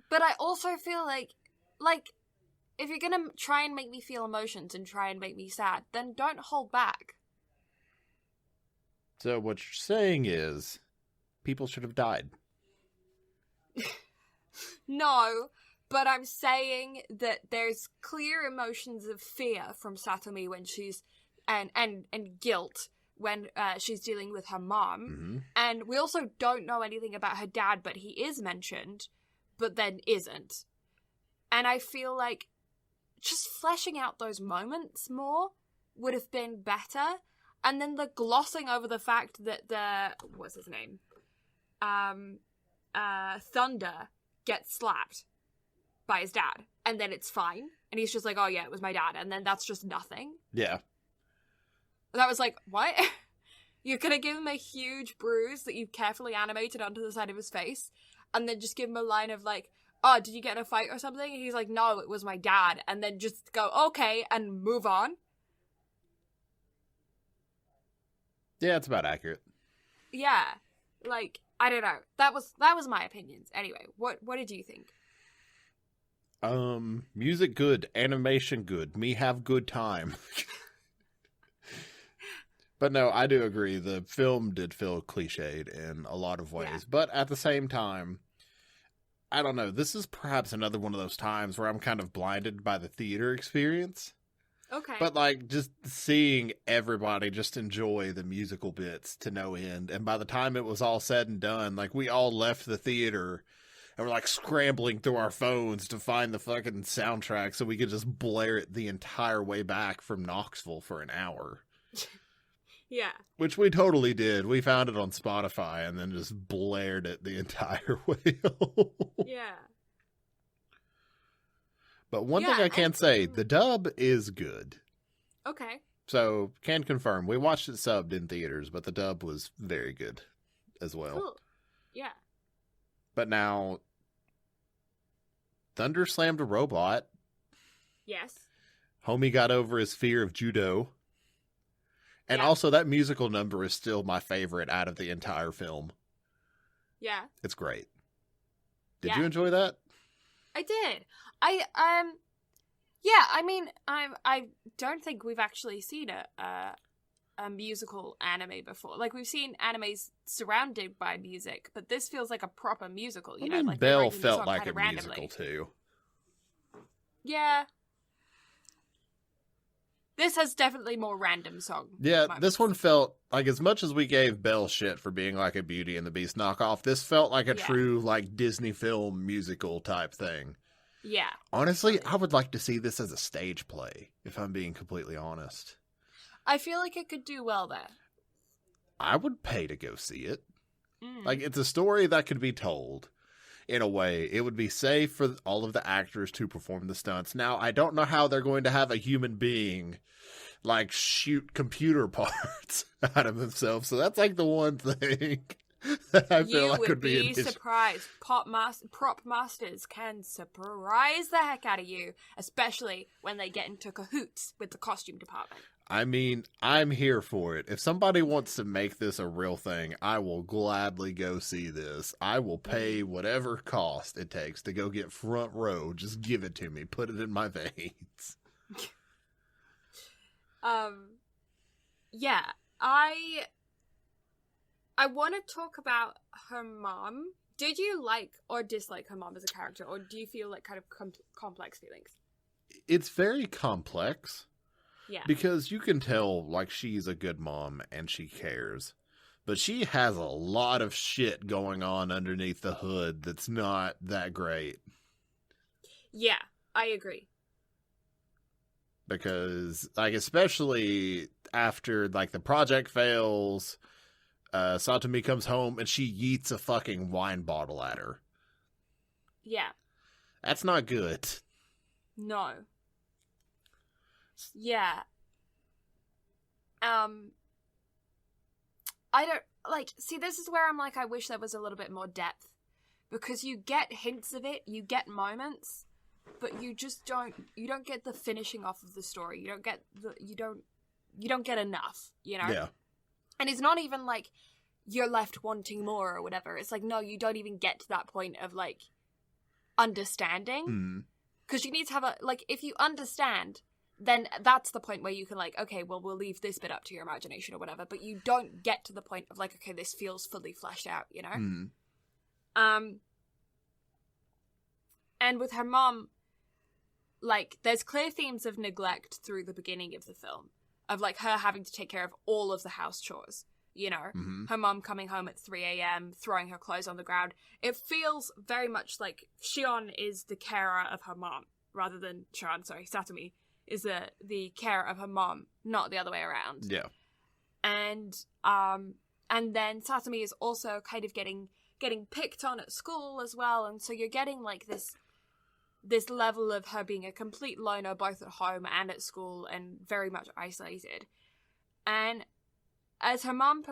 But I also feel like, if you're going to try and make me feel emotions and try and make me sad, then don't hold back. So what you're saying is, people should have died. No, but I'm saying that there's clear emotions of fear from Satomi when she's and guilt when she's dealing with her mom, and we also don't know anything about her dad, but he is mentioned, but then isn't. And I feel like just fleshing out those moments more would have been better, and then the glossing over the fact that what's his name, Thunder gets slapped by his dad, and then it's fine, and he's just like, oh yeah, it was my dad, and then that's just nothing. Yeah. That was like, what? You're gonna give him a huge bruise that you've carefully animated onto the side of his face, and then just give him a line of like, oh, did you get in a fight or something? And he's like, no, it was my dad. And then just go, okay, and move on. Yeah, it's about accurate. Yeah. Like, I don't know. That was my opinions. Anyway, what did you think? Music good, animation good, me have good time. But no, I do agree. The film did feel cliched in a lot of ways. Yeah. But at the same time, I don't know. This is perhaps another one of those times where I'm kind of blinded by the theater experience. Okay. But, like, just seeing everybody just enjoy the musical bits to no end. And by the time it was all said and done, like, we all left the theater and we're, like, scrambling through our phones to find the fucking soundtrack so we could just blare it the entire way back from Knoxville for an hour. Yeah. Which we totally did. We found it on Spotify and then just blared it the entire way home. Yeah. But one thing I can say, the dub is good. Okay. So, can confirm. We watched it subbed in theaters, but the dub was very good as well. Cool. Yeah. But now, Thunder slammed a robot. Yes. Homie got over his fear of judo. And also, that musical number is still my favorite out of the entire film. Yeah. It's great. Did you enjoy that? I did. I mean, I don't think we've actually seen a musical anime before. Like, we've seen animes surrounded by music, but this feels like a proper musical, you know? Like, Belle felt like a musical, too. Yeah. This has definitely more random song. Yeah, this one felt like, as much as we gave Belle shit for being like a Beauty and the Beast knockoff, this felt like a true, like, Disney film musical type thing. Yeah. Honestly, I would like to see this as a stage play, if I'm being completely honest. I feel like it could do well there. I would pay to go see it. Like, it's a story that could be told in a way. It would be safe for all of the actors to perform the stunts. Now, I don't know how they're going to have a human being, like, shoot computer parts out of themselves. So that's, like, the one thing that I feel like would be an issue. You would be surprised. Prop masters can surprise the heck out of you, especially when they get into cahoots with the costume department. I mean, I'm here for it. If somebody wants to make this a real thing, I will gladly go see this. I will pay whatever cost it takes to go get front row. Just give it to me. Put it in my veins. Yeah, I want to talk about her mom. Did you like or dislike her mom as a character, or do you feel like kind of complex feelings? It's very complex. Yeah. Because you can tell, like, she's a good mom and she cares. But she has a lot of shit going on underneath the hood that's not that great. Yeah, I agree. Because, like, especially after, like, the project fails, Satomi comes home and she yeets a fucking wine bottle at her. Yeah. That's not good. No. Yeah. I don't, like, see, this is where I'm like, I wish there was a little bit more depth. Because you get hints of it, you get moments, but you just don't get the finishing off of the story. You don't get enough, you know? Yeah. And it's not even like you're left wanting more or whatever. It's like, no, you don't even get to that point of, like, understanding. Because you need to have like, if you understand, then that's the point where you can, like, okay, well, we'll leave this bit up to your imagination or whatever, but you don't get to the point of, like, okay, this feels fully fleshed out, you know? And with her mom, like, there's clear themes of neglect through the beginning of the film, of, like, her having to take care of all of the house chores, you know? Her mom coming home at 3 a.m., throwing her clothes on the ground. It feels very much like Shion is the carer of her mom, rather than Satomi is the carer of her mom, not the other way around. Yeah. And then Satomi is also kind of getting picked on at school as well, and so you're getting, like, this level of her being a complete loner both at home and at school and very much isolated. And as her mom,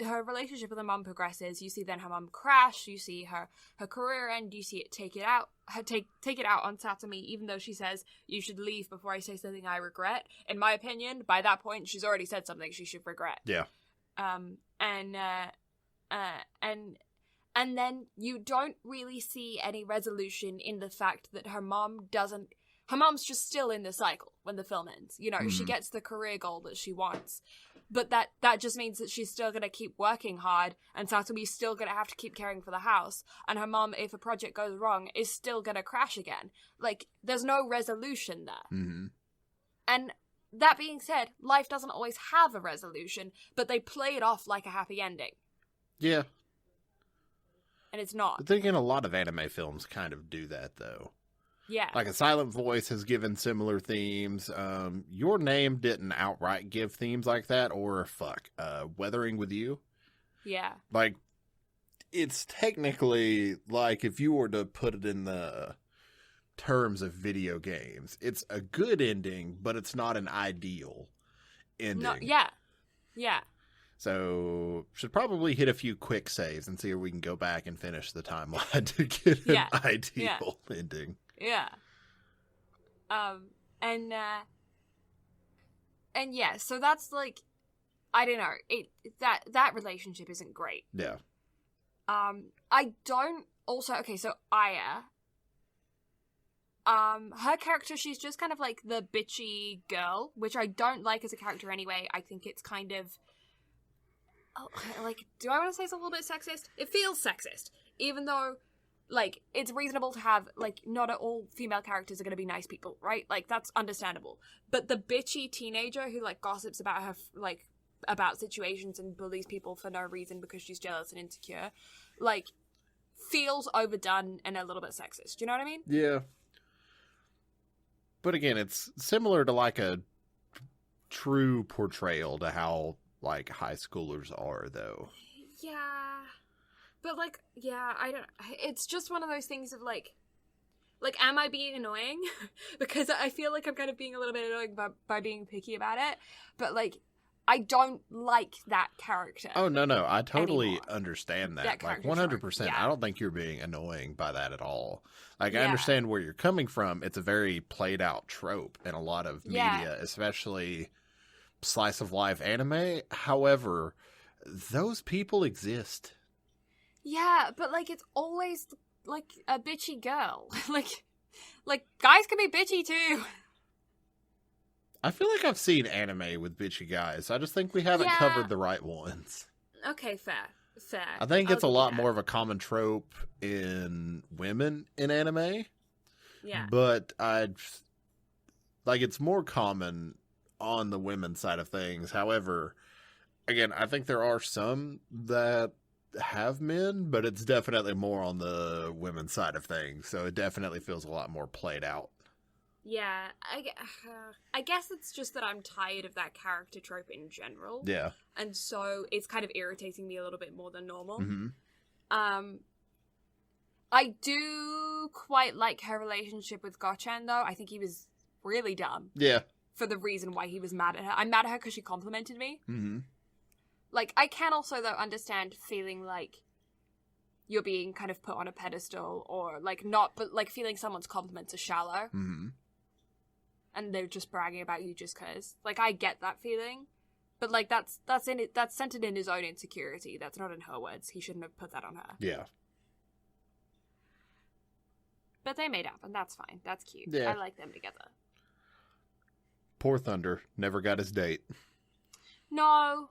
her relationship with her mom progresses, you see then her mom crash, you see her career end, you see it take it out on Satomi, even though she says, you should leave before I say something I regret. In my opinion, by that point, she's already said something she should regret. Yeah. And then you don't really see any resolution in the fact that her mom's just still in the cycle when the film ends. You know, she gets the career goal that she wants. But that just means that she's still going to keep working hard, and Satomi's still going to have to keep caring for the house, and her mom, if a project goes wrong, is still going to crash again. Like, there's no resolution there. And that being said, life doesn't always have a resolution, but they play it off like a happy ending. Yeah. And it's not. But then again, a lot of anime films kind of do that, though. Yeah. Like, A Silent Voice has given similar themes. Your Name didn't outright give themes like that, or Weathering with You. Yeah. Like, it's technically, like, if you were to put it in the terms of video games, it's a good ending, but it's not an ideal ending. No, yeah. Yeah. So, should probably hit a few quick saves and see if we can go back and finish the timeline to get an ideal ending. Yeah. And yeah, so that's like, I don't know, that relationship isn't great. Yeah. I don't also, okay, so Aya, her character, she's just kind of like the bitchy girl, which I don't like as a character anyway. I think it's kind of, like, do I want to say it's a little bit sexist? It feels sexist, even though, like, it's reasonable to have, like, not all female characters are going to be nice people, right? Like, that's understandable. But the bitchy teenager who, like, gossips about her, like, about situations and bullies people for no reason because she's jealous and insecure, like, feels overdone and a little bit sexist. Do you know what I mean? Yeah. But again, it's similar to, like, a true portrayal to how, like, high schoolers are, though. Yeah. But, like, yeah, I don't... It's just one of those things of, like, am I being annoying? Because I feel like I'm kind of being a little bit annoying by being picky about it. But, like, I don't like that character. Oh, no. I totally understand that. Like, 100%. Yeah. I don't think you're being annoying by that at all. Like, I understand where you're coming from. It's a very played-out trope in a lot of media, especially slice of life anime. However, those people exist. Yeah, but, like, it's always, like, a bitchy girl. like, guys can be bitchy, too. I feel like I've seen anime with bitchy guys. I just think we haven't covered the right ones. Okay, fair. I think it's a lot more of a common trope in women in anime. Yeah. But it's more common on the women's side of things. However, again, I think there are some that have men, but it's definitely more on the women's side of things. So it definitely feels a lot more played out. Yeah, I guess it's just that I'm tired of that character trope in general. Yeah. And so it's kind of irritating me a little bit more than normal. Mm-hmm. I do quite like her relationship with Gotchan, though. I think he was really dumb. Yeah. For the reason why he was mad at her. I'm mad at her because she complimented me. Mm-hmm. Like, I can also, though, understand feeling like you're being kind of put on a pedestal, or, like, not, but, like, feeling someone's compliments are shallow. Mm-hmm. And they're just bragging about you just because. Like, I get that feeling. But, like, that's centered in his own insecurity. That's not in her words. He shouldn't have put that on her. Yeah. But they made up, and that's fine. That's cute. Yeah. I like them together. Poor Thunder. Never got his date. No.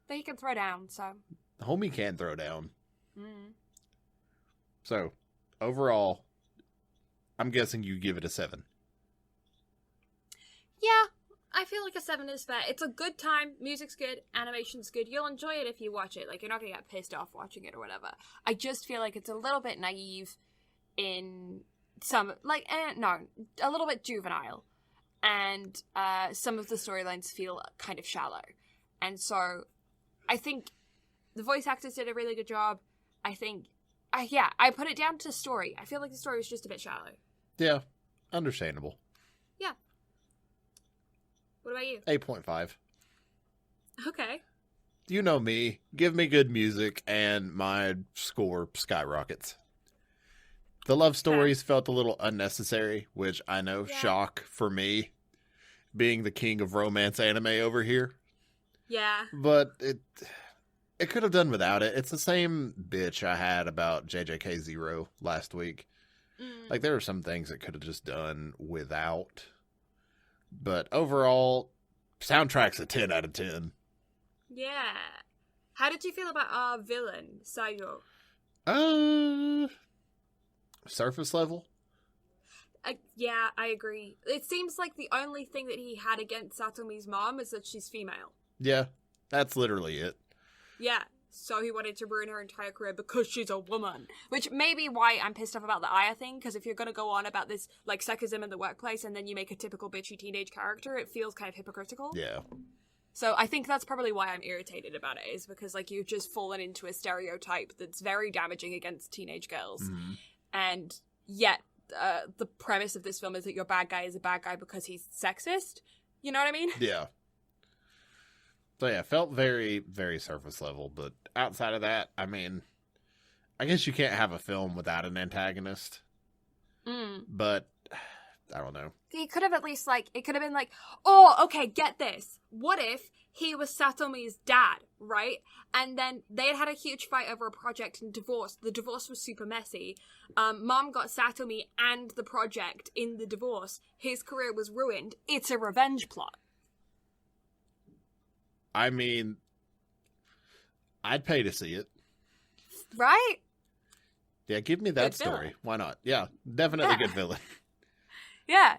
But he can throw down, so. Homie can throw down. Mm. So, overall, I'm guessing you give it a 7. Yeah, I feel like a 7 is fair. It's a good time. Music's good. Animation's good. You'll enjoy it if you watch it. Like, you're not going to get pissed off watching it or whatever. I just feel like it's a little bit naive in some, like, no, a little bit juvenile. And some of the storylines feel kind of shallow. And so, I think the voice actors did a really good job. I think, I put it down to story. I feel like the story was just a bit shallow. Yeah, understandable. Yeah. What about you? 8.5. Okay. You know me. Give me good music, and my score skyrockets. The love stories felt a little unnecessary, which I know, shock for me, being the king of romance anime over here. Yeah. But it could have done without it. It's the same bitch I had about JJK Zero last week. Like, there are some things it could have just done without. But overall, soundtrack's a 10 out of 10. Yeah. How did you feel about our villain, Sayo? Surface level? Yeah, I agree. It seems like the only thing that he had against Satomi's mom is that she's female. Yeah, that's literally it. Yeah, so he wanted to ruin her entire career because she's a woman. Which may be why I'm pissed off about the Aya thing, because if you're going to go on about this, like, sexism in the workplace and then you make a typical bitchy teenage character, it feels kind of hypocritical. Yeah. So I think that's probably why I'm irritated about it, is because, like, you've just fallen into a stereotype that's very damaging against teenage girls. Mm-hmm. And yet, the premise of this film is that your bad guy is a bad guy because he's sexist. You know what I mean? Yeah. So yeah, felt very, very surface level, but outside of that, I mean, I guess you can't have a film without an antagonist. But I don't know. He could have at least, like, it could have been like, oh, okay, get this. What if he was Satomi's dad, right? And then they had a huge fight over a project and divorced. The divorce was super messy. Mom got Satomi and the project in the divorce. His career was ruined. It's a revenge plot. I mean, I'd pay to see it. Right? Yeah, give me that Good story. villain. Why not? Yeah, definitely good villain. Yeah.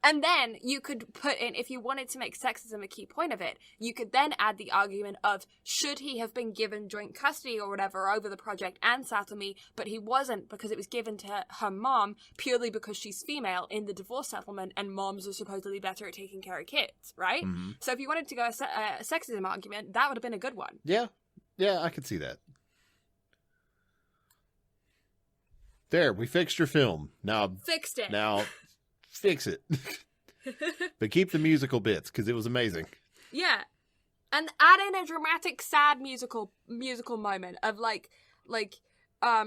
And then you could put in, if you wanted to make sexism a key point of it, you could then add the argument of, should he have been given joint custody or whatever over the project and Satomi, but he wasn't because it was given to her mom purely because she's female in the divorce settlement and moms are supposedly better at taking care of kids, right? Mm-hmm. So if you wanted to go a sexism argument, that would have been a good one. Yeah. Yeah, I could see that. There, we fixed your film. Now, Fixed it. Now, fix it. But keep the musical bits, because it was amazing. Yeah. And add in a dramatic, sad musical moment of, like, a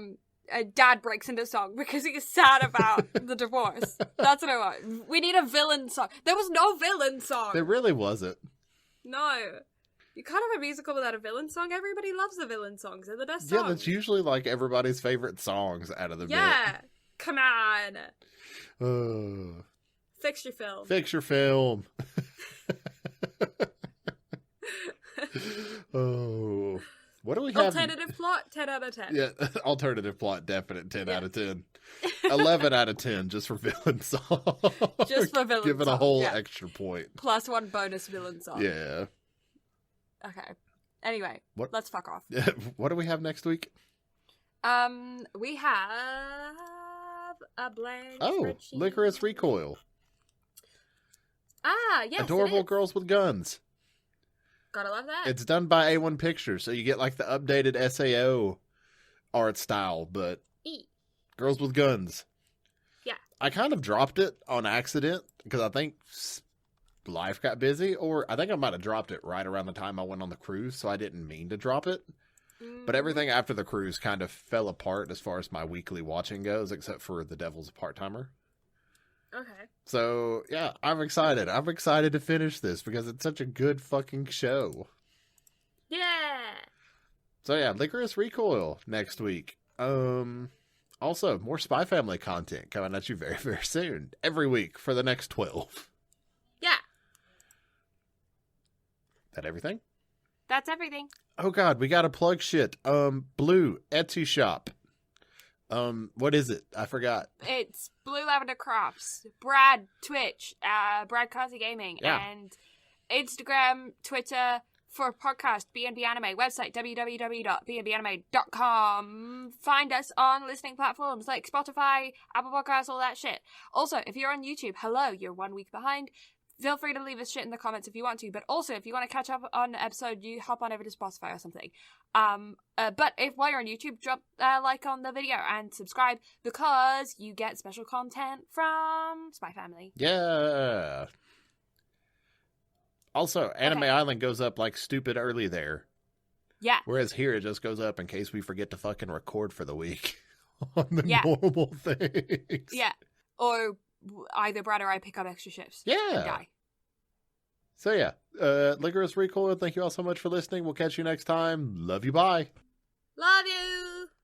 dad breaks into song because he's sad about the divorce. That's what I want. We need a villain song. There was no villain song. There really wasn't. No. You can't have a musical without a villain song. Everybody loves the villain songs. They're the best songs. Yeah, that's usually like everybody's favorite songs out of the bit. Yeah. Come on. Fix your film. Fix your film. Oh. What do we have? Alternative plot, 10 out of 10. Yeah, alternative plot, definite 10 out of 10. 11 out of 10 just for villain song. Just for villain song. Give it a whole extra point. Plus one bonus villain song. Yeah. Okay. Anyway, let's fuck off. What do we have next week? We have a blank spreadsheet. Licorice Recoil. Ah, yes, Adorable girls with guns. Gotta love that. It's done by A1 Pictures, so you get like the updated SAO art style, but girls with guns. Yeah. I kind of dropped it on accident because I think life got busy, or I think I might have dropped it right around the time I went on the cruise, so I didn't mean to drop it. But everything after the cruise kind of fell apart as far as my weekly watching goes, except for The Devil's a Part-Timer. Okay. So, yeah, I'm excited. I'm excited to finish this because it's such a good fucking show. Yeah. So, yeah, Licorice Recoil next week. Also, more Spy Family content coming at you very, very soon. Every week for the next 12. Yeah. That everything? That's everything. Oh, God, we gotta plug shit. Blue, Etsy shop. What is it? I forgot. It's Blue Lavender Crafts, Brad, Twitch, Brad Carsey Gaming, and Instagram, Twitter for podcast, BnB Anime, website, www.bnbanime.com. Find us on listening platforms like Spotify, Apple Podcasts, all that shit. Also, if you're on YouTube, hello, you're 1 week behind. Feel free to leave us shit in the comments if you want to, but also if you want to catch up on an episode, you hop on over to Spotify or something. But while you're on YouTube, drop a like on the video and subscribe because you get special content from Spy Family. Yeah. Also, Anime Okay. Island goes up like stupid early there. Yeah. Whereas here, it just goes up in case we forget to fucking record for the week on the Yeah. normal things. Yeah. Or either Brad or I pick up extra shifts. And Yeah. die. So yeah, Licorice Recoil, thank you all so much for listening. We'll catch you next time. Love you, bye. Love you!